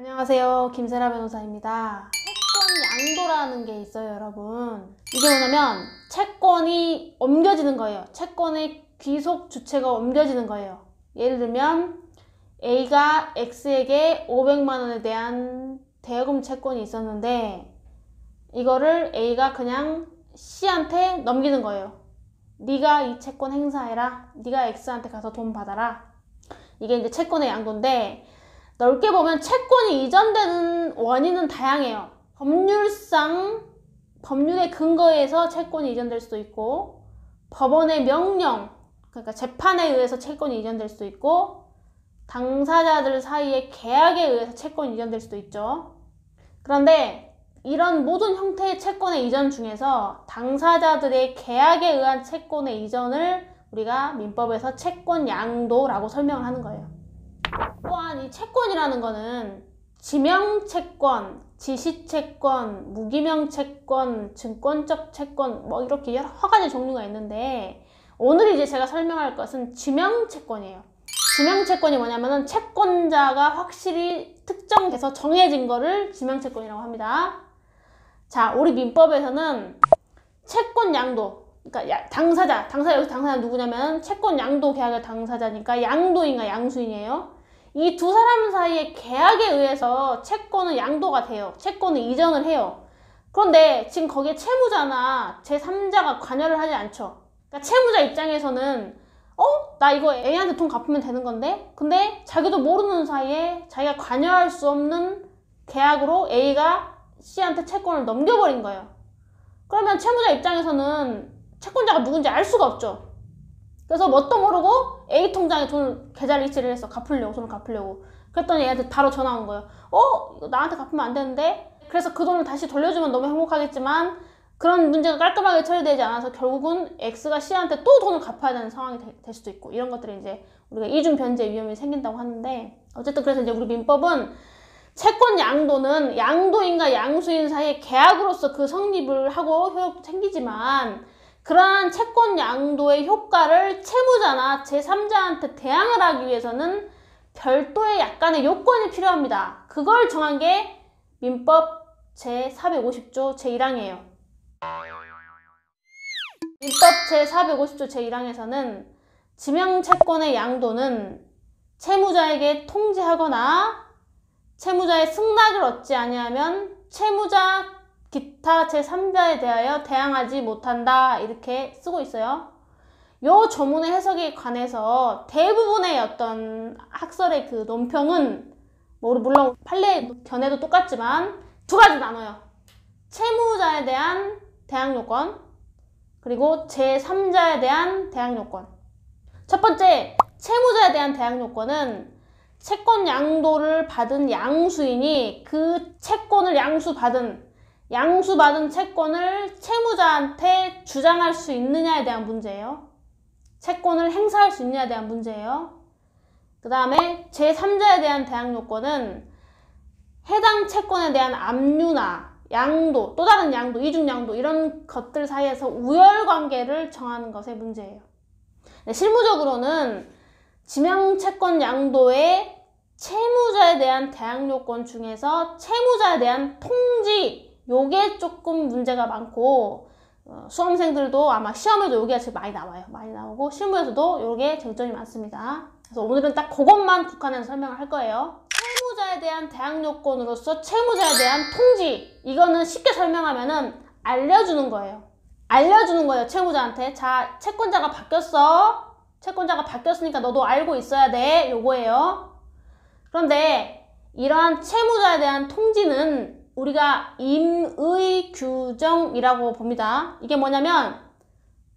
안녕하세요. 김세라 변호사입니다. 채권 양도라는 게 있어요, 여러분. 이게 뭐냐면 채권이 옮겨지는 거예요. 채권의 귀속 주체가 옮겨지는 거예요. 예를 들면 A가 X에게 500만 원에 대한 대여금 채권이 있었는데 이거를 A가 그냥 C한테 넘기는 거예요. 네가 이 채권 행사해라. 네가 X한테 가서 돈 받아라. 이게 이제 채권의 양도인데 넓게 보면 채권이 이전되는 원인은 다양해요. 법률의 근거에 의해서 채권이 이전될 수도 있고, 법원의 명령, 그러니까 재판에 의해서 채권이 이전될 수도 있고, 당사자들 사이의 계약에 의해서 채권이 이전될 수도 있죠. 그런데 이런 모든 형태의 채권의 이전 중에서 당사자들의 계약에 의한 채권의 이전을 우리가 민법에서 채권 양도라고 설명을 하는 거예요. 또한 이 채권이라는 거는 지명채권, 지시채권, 무기명채권, 증권적 채권 뭐 이렇게 여러 가지 종류가 있는데 오늘 이제 제가 설명할 것은 지명채권이에요. 지명채권이 뭐냐면은 채권자가 확실히 특정돼서 정해진 거를 지명채권이라고 합니다. 자, 우리 민법에서는 채권 양도, 그러니까 당사자 여기서 당사자 누구냐면 채권 양도 계약의 당사자니까 양도인과 양수인이에요. 이 두 사람 사이의 계약에 의해서 채권은 양도가 돼요. 채권을 이전을 해요. 그런데 지금 거기에 채무자나 제3자가 관여를 하지 않죠. 그러니까 채무자 입장에서는 나 이거 A한테 돈 갚으면 되는 건데? 근데 자기도 모르는 사이에 자기가 관여할 수 없는 계약으로 A가 C한테 채권을 넘겨버린 거예요. 그러면 채무자 입장에서는 채권자가 누군지 알 수가 없죠. 그래서 뭣도 모르고 A 통장에 돈을 계좌를 이체를 했어. 돈을 갚으려고. 그랬더니 얘한테 바로 전화 온 거예요. 이거 나한테 갚으면 안 되는데? 그래서 그 돈을 다시 돌려주면 너무 행복하겠지만 그런 문제가 깔끔하게 처리되지 않아서 결국은 X가 C한테 또 돈을 갚아야 되는 상황이 될 수도 있고 이런 것들이 이제 우리가 이중 변제 위험이 생긴다고 하는데 어쨌든 그래서 이제 우리 민법은 채권 양도는 양도인과 양수인 사이의 계약으로서 그 성립을 하고 효력도 생기지만 그러한 채권 양도의 효과를 채무자나 제3자한테 대항을 하기 위해서는 별도의 약간의 요건이 필요합니다. 그걸 정한 게 민법 제450조 제1항이에요. 민법 제450조 제1항에서는 지명채권의 양도는 채무자에게 통지하거나 채무자의 승낙을 얻지 아니하면 채무자 기타 제3자에 대하여 대항하지 못한다 이렇게 쓰고 있어요. 요 조문의 해석에 관해서 대부분의 어떤 학설의 그 논평은 물론 판례 견해도 똑같지만 두 가지 나눠요. 채무자에 대한 대항요건 그리고 제3자에 대한 대항요건. 첫 번째, 채무자에 대한 대항요건은 채권 양도를 받은 양수인이 그 채권을 양수받은 채권을 채무자한테 주장할 수 있느냐에 대한 문제예요. 채권을 행사할 수 있느냐에 대한 문제예요. 그 다음에 제3자에 대한 대항요건은 해당 채권에 대한 압류나 양도, 또 다른 양도, 이중양도 이런 것들 사이에서 우열관계를 정하는 것의 문제예요. 실무적으로는 지명채권 양도의 채무자에 대한 대항요건 중에서 채무자에 대한 통지 요게 조금 문제가 많고 수험생들도 아마 시험에도 요게 제일 많이 나와요. 많이 나오고 실무에서도 요게 쟁점이 많습니다. 그래서 오늘은 딱 그것만 국한해서 설명을 할 거예요. 채무자에 대한 대항요건으로서 채무자에 대한 통지 이거는 쉽게 설명하면은 알려주는 거예요. 채무자한테. 자, 채권자가 바뀌었어. 채권자가 바뀌었으니까 너도 알고 있어야 돼. 요거예요. 그런데 이러한 채무자에 대한 통지는 우리가 임의규정이라고 봅니다. 이게 뭐냐면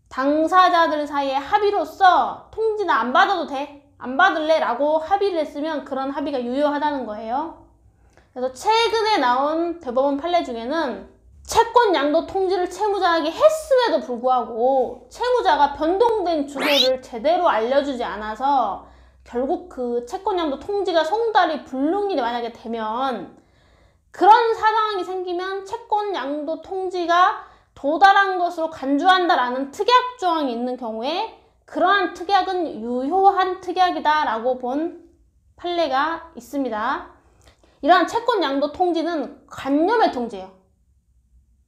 당사자들 사이의 합의로서 통지나 안 받아도 돼. 안 받을래? 라고 합의를 했으면 그런 합의가 유효하다는 거예요. 그래서 최근에 나온 대법원 판례 중에는 채권 양도 통지를 채무자에게 했음에도 불구하고 채무자가 변동된 주소를 제대로 알려주지 않아서 결국 그 채권 양도 통지가 송달이 불능이 만약에 되면 그런 상황이 생기면 채권 양도 통지가 도달한 것으로 간주한다라는 특약 조항이 있는 경우에 그러한 특약은 유효한 특약이다 라고 본 판례가 있습니다. 이러한 채권 양도 통지는 관념의 통지예요.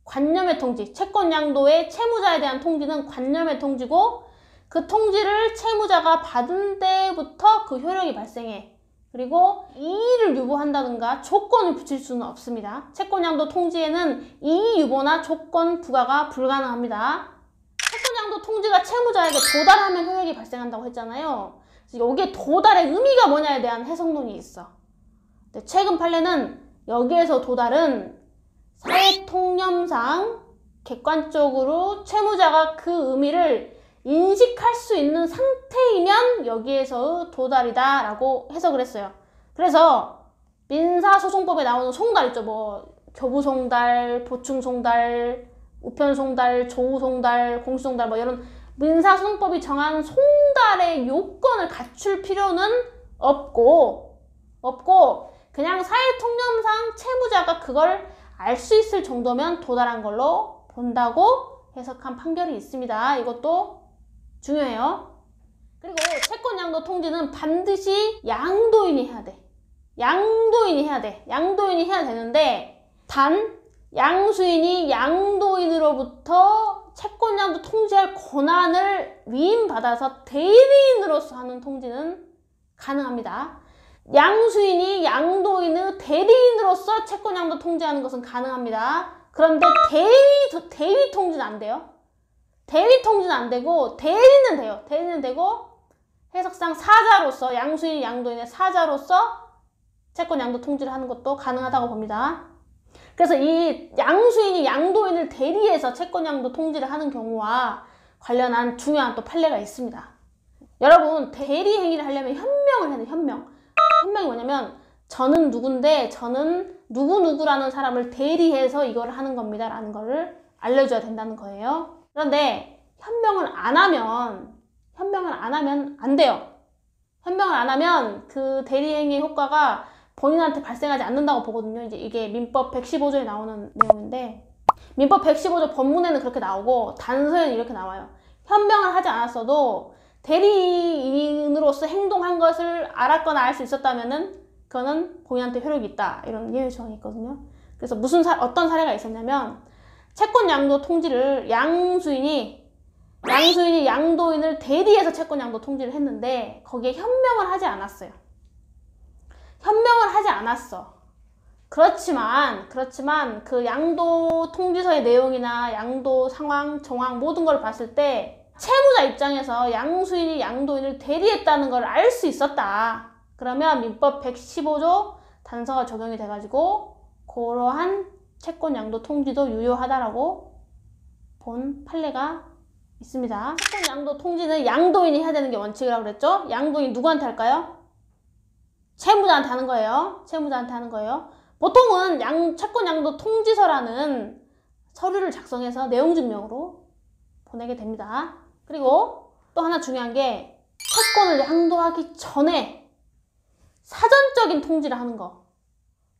관념의 통지. 채권 양도의 채무자에 대한 통지는 관념의 통지고 그 통지를 채무자가 받은 때부터 그 효력이 발생해. 그리고 이의를 유보한다든가 조건을 붙일 수는 없습니다. 채권 양도 통지에는 이의 유보나 조건 부과가 불가능합니다. 채권 양도 통지가 채무자에게 도달하면 효력이 발생한다고 했잖아요. 그래서 여기에 도달의 의미가 뭐냐에 대한 해석론이 있어. 근데 최근 판례는 여기에서 도달은 사회통념상 객관적으로 채무자가 그 의미를 인식할 수 있는 상태이면 여기에서 도달이다 라고 해석을 했어요. 그래서 민사소송법에 나오는 송달 있죠. 뭐 교부송달, 보충송달, 우편송달, 조우송달, 공시송달 뭐 이런 민사소송법이 정한 송달의 요건을 갖출 필요는 없고 그냥 사회통념상 채무자가 그걸 알 수 있을 정도면 도달한 걸로 본다고 해석한 판결이 있습니다. 이것도 중요해요. 그리고 채권 양도 통지는 반드시 양도인이 해야 돼. 양도인이 해야 돼. 양도인이 해야 되는데 단 양수인이 양도인으로부터 채권 양도 통지할 권한을 위임받아서 대리인으로서 하는 통지는 가능합니다. 양수인이 양도인의 대리인으로서 채권 양도 통지하는 것은 가능합니다. 그런데 대리 통지는 안 돼요. 대리 통지는 안 되고 대리는 돼요. 대리는 되고 해석상 사자로서 양수인이 양도인의 사자로서 채권 양도 통지를 하는 것도 가능하다고 봅니다. 그래서 이 양수인이 양도인을 대리해서 채권 양도 통지를 하는 경우와 관련한 중요한 또 판례가 있습니다. 여러분 대리 행위를 하려면 현명을 해야 돼요. 현명. 현명이 뭐냐면 저는 누군데 저는 누구누구라는 사람을 대리해서 이걸 하는 겁니다 라는 거를 알려줘야 된다는 거예요. 그런데 현명을 안 하면 안 돼요. 현명을 안 하면 그 대리행위의 효과가 본인한테 발생하지 않는다고 보거든요. 이제 이게 민법 115조에 나오는 내용인데 민법 115조 법문에는 그렇게 나오고 단서에는 이렇게 나와요. 현명을 하지 않았어도 대리인으로서 행동한 것을 알았거나 알 수 있었다면은 그거는 본인한테 효력이 있다. 이런 예외 조항이 있거든요. 그래서 어떤 사례가 있었냐면 채권 양도 통지를 양수인이 양도인을 대리해서 채권 양도 통지를 했는데 거기에 현명을 하지 않았어요. 현명을 하지 않았어. 그렇지만 그 양도 통지서의 내용이나 양도 상황, 정황 모든 걸 봤을 때 채무자 입장에서 양수인이 양도인을 대리했다는 걸 알 수 있었다. 그러면 민법 115조 단서가 적용이 돼가지고 그러한 채권 양도 통지도 유효하다라고 본 판례가 있습니다. 채권 양도 통지는 양도인이 해야 되는 게 원칙이라고 그랬죠? 양도인 누구한테 할까요? 채무자한테 하는 거예요. 채무자한테 하는 거예요. 보통은 채권 양도 통지서라는 서류를 작성해서 내용 증명으로 보내게 됩니다. 그리고 또 하나 중요한 게 채권을 양도하기 전에 사전적인 통지를 하는 거.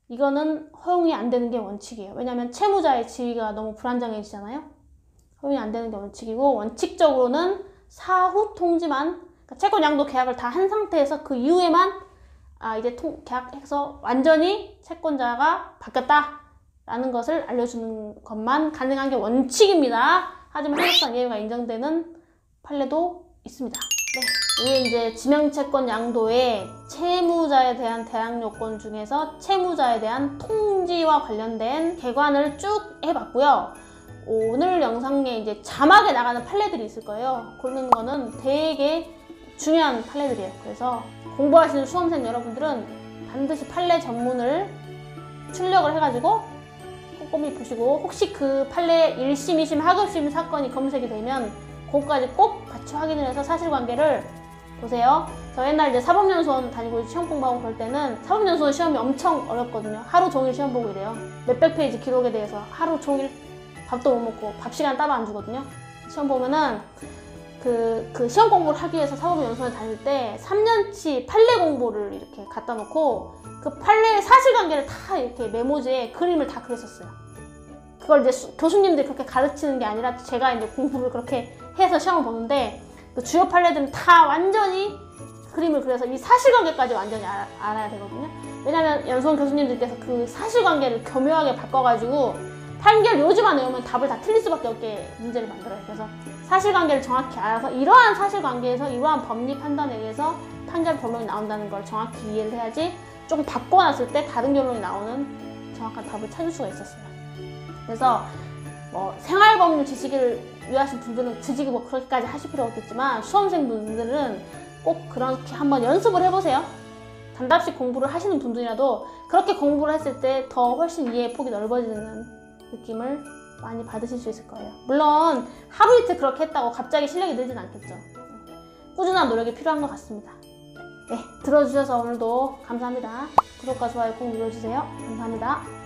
이거는 허용이 안 되는 게 원칙이에요. 왜냐하면 채무자의 지위가 너무 불안정해지잖아요. 허용이 안 되는 게 원칙이고 원칙적으로는 사후 통지만 그러니까 채권 양도 계약을 다 한 상태에서 그 이후에만 이제 계약해서 완전히 채권자가 바뀌었다 라는 것을 알려주는 것만 가능한 게 원칙입니다. 하지만 해석상 예외가 인정되는 판례도 있습니다. 네, 이게 이제 지명채권 양도의 채무자에 대한 대항 요건 중에서 채무자에 대한 통지와 관련된 개관을 쭉 해봤고요. 오늘 영상에 이제 자막에 나가는 판례들이 있을 거예요. 그런 거는 되게 중요한 판례들이에요. 그래서 공부하시는 수험생 여러분들은 반드시 판례 전문을 출력을 해가지고 꼼꼼히 보시고 혹시 그 판례 1심, 2심, 하급심 사건이 검색이 되면 그것까지 꼭 같이 확인을 해서 사실관계를 보세요. 저 옛날 이제 사법연수원 다니고 시험 공부하고 그럴 때는 사법연수원 시험이 엄청 어렵거든요. 하루 종일 시험 보고 이래요. 몇백 페이지 기록에 대해서 하루 종일 밥도 못 먹고 밥 시간 따로 안 주거든요. 시험 보면은 그 시험 공부를 하기 위해서 사법연수원에 다닐 때 3년치 판례 공부를 이렇게 갖다 놓고 그 판례의 사실관계를 다 이렇게 메모지에 그림을 다 그렸었어요. 그걸 이제 교수님들이 그렇게 가르치는 게 아니라 제가 이제 공부를 그렇게 해서 시험을 보는데 그 주요 판례들은 다 완전히 그림을 그려서 이 사실관계까지 완전히 알아야 되거든요. 왜냐면 연수원 교수님들께서 그 사실관계를 교묘하게 바꿔가지고 판결 요지만 외우면 답을 다 틀릴 수밖에 없게 문제를 만들어요. 그래서 사실관계를 정확히 알아서 이러한 사실관계에서 이러한 법리 판단에 의해서 판결 결론이 나온다는 걸 정확히 이해를 해야지 조금 바꿔놨을 때 다른 결론이 나오는 정확한 답을 찾을 수가 있었어요. 그래서 생활법률 지식을 위하신 분들은 굳이 뭐 그렇게까지 하실 필요 없겠지만 수험생분들은 꼭 그렇게 한번 연습을 해보세요. 단답식 공부를 하시는 분들이라도 그렇게 공부를 했을 때 더 훨씬 이해의 폭이 넓어지는 느낌을 많이 받으실 수 있을 거예요. 물론 하루 이틀 그렇게 했다고 갑자기 실력이 늘진 않겠죠. 꾸준한 노력이 필요한 것 같습니다. 네, 들어주셔서 오늘도 감사합니다. 구독과 좋아요 꼭 눌러주세요. 감사합니다.